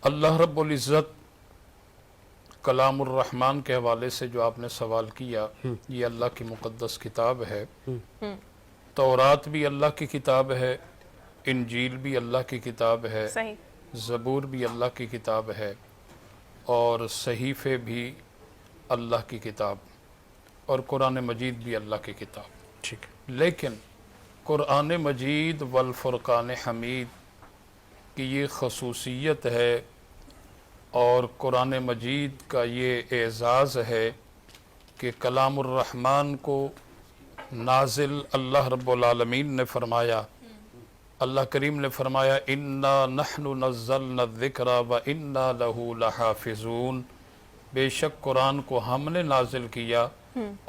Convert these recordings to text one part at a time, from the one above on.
اللہ رب العزت کلام الرحمن کے حوالے سے جو آپ نے سوال کیا، یہ اللہ کی مقدس کتاب ہے۔ تورات بھی اللہ کی کتاب ہے، انجیل بھی اللہ کی کتاب ہے، زبور بھی اللہ کی کتاب ہے، اور صحیفے بھی اللہ کی کتاب، اور قرآن مجید بھی اللہ کی کتاب۔ لیکن قرآن مجید والفرقان حمید کی یہ خصوصیت ہے اور قرآن مجید کا یہ اعزاز ہے کہ کلام الرحمن کو نازل اللہ رب العالمین نے فرمایا، اللہ کریم نے فرمایا اِنَّا نَحْنُ نَزَّلْنَا الذِّكْرَ وَإِنَّا لَهُ لَحَافِظُونَ، بے شک قرآن کو ہم نے نازل کیا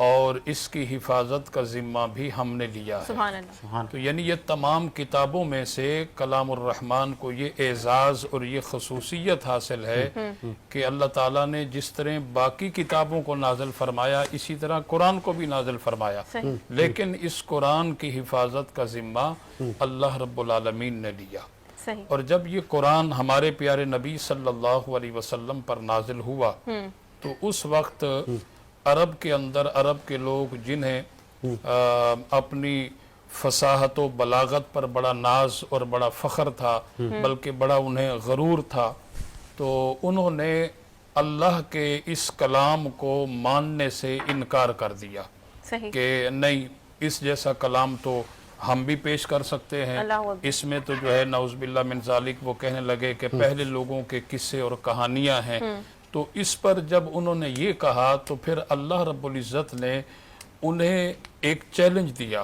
اور اس کی حفاظت کا ذمہ بھی ہم نے لیا ہے۔ سبحان اللہ۔ تو یعنی یہ تمام کتابوں میں سے کلام الرحمن کو یہ اعزاز اور یہ خصوصیت حاصل ہے کہ اللہ تعالیٰ نے جس طرح باقی کتابوں کو نازل فرمایا اسی طرح قرآن کو بھی نازل فرمایا، لیکن اس قرآن کی حفاظت کا ذمہ اللہ رب العالمین نے لیا۔ اور جب یہ قرآن ہمارے پیارے نبی صلی اللہ علیہ وسلم پر نازل ہوا تو اس وقت عرب کے اندر، عرب کے لوگ جنہیں اپنی فصاحت و بلاغت پر بڑا ناز اور بڑا فخر تھا، بلکہ بڑا انہیں غرور تھا، تو انہوں نے اللہ کے اس کلام کو ماننے سے انکار کر دیا کہ نہیں، اس جیسا کلام تو ہم بھی پیش کر سکتے ہیں، اس میں تو جو ہے نعوذ باللہ من ذالک، وہ کہنے لگے کہ پہلے لوگوں کے قصے اور کہانیاں ہیں۔ تو اس پر جب انہوں نے یہ کہا تو پھر اللہ رب العزت نے انہیں ایک چیلنج دیا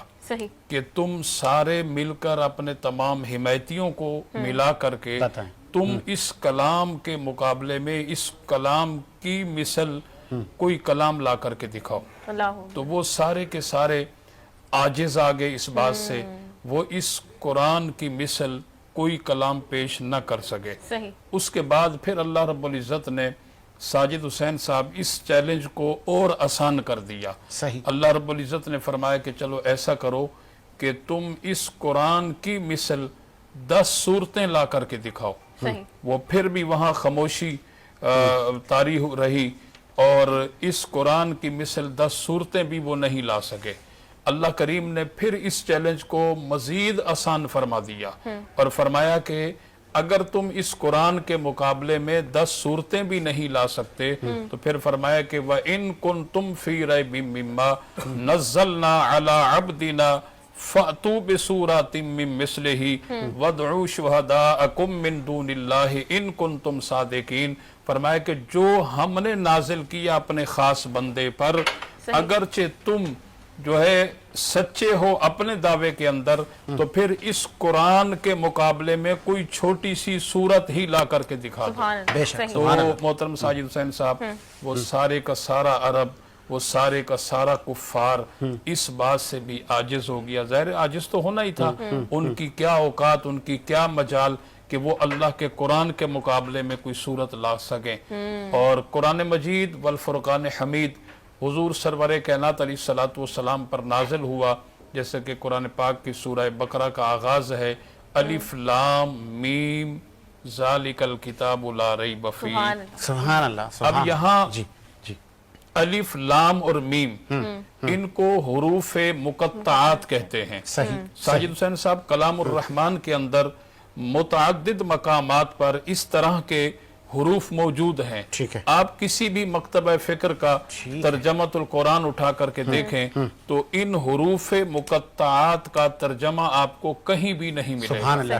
کہ تم سارے مل کر اپنے تمام حمایتیوں کو ملا کر کے تم اس کلام کے مقابلے میں اس کلام کی مثل کوئی کلام لا کر کے دکھاؤ۔ تو وہ سارے کے سارے عاجز آگے اس بات سے، وہ اس قرآن کی مثل کوئی کلام پیش نہ کر سکے۔ اس کے بعد پھر اللہ رب العزت نے ساجد حسین صاحب اس چیلنج کو اور آسان کر دیا۔ اللہ رب العزت نے فرمایا کہ چلو ایسا کرو کہ تم اس قرآن کی مثل 10 صورتیں لا کر کے دکھاؤ۔ وہ پھر بھی وہاں خاموشی طاری رہی اور اس قرآن کی مثل 10 صورتیں بھی وہ نہیں لا سکے۔ اللہ کریم نے پھر اس چیلنج کو مزید آسان فرما دیا اور فرمایا کہ اگر تم اس قرآن کے مقابلے میں 10 صورتیں بھی نہیں لا سکتے تو پھر فرمایا کہ وَإِن كُنتُمْ فِي رَيْبٍ مِّمَّا نَزَّلْنَا عَلَىٰ عَبْدِنَا فَأْتُوا بِسُورَةٍ مِّن مِّثْلِهِ وَادْعُوا شُهَدَاءَكُم مِّن دُونِ اللَّهِ إِن كُنتُمْ صَادِقِينَ۔ فرمایا کہ جو ہم نے نازل کیا اپنے خاص بندے پر، اگرچہ تم جو ہے سچے ہو اپنے دعوے کے اندر، تو پھر اس قرآن کے مقابلے میں کوئی چھوٹی سی صورت ہی لا کر کے دکھا دو۔ تو محترم ساجد حسین صاحب، وہ سارے کا سارا عرب، وہ سارے کا سارا کفار اس بات سے بھی عاجز ہو گیا۔ ظاہر عاجز تو ہونا ہی تھا، ان کی کیا اوقات، ان کی کیا مجال کہ وہ اللہ کے قرآن کے مقابلے میں کوئی صورت لا سکیں۔ اور قرآن مجید والفرقان حمید حضور سرور کائنات علیہ الصلوۃ والسلام پر نازل ہوا، جیسے کہ قرآن پاک کی سورہ بقرہ کا آغاز ہے الف لام میم ذالک الکتاب لا ریب فیہ۔ سبحان اللہ۔ اب یہاں الف لام اور میم ان کو حروف مقطعات کہتے ہیں۔ ساجد حسین صاحب، کلام الرحمن کے اندر متعدد مقامات پر اس طرح کے حروف موجود ہیں۔ آپ کسی بھی مکتبہ فکر کا ترجمۃ القرآن اٹھا کر کے دیکھیں تو ان حروف مقطعات کا ترجمہ آپ کو کہیں بھی نہیں ملے گا۔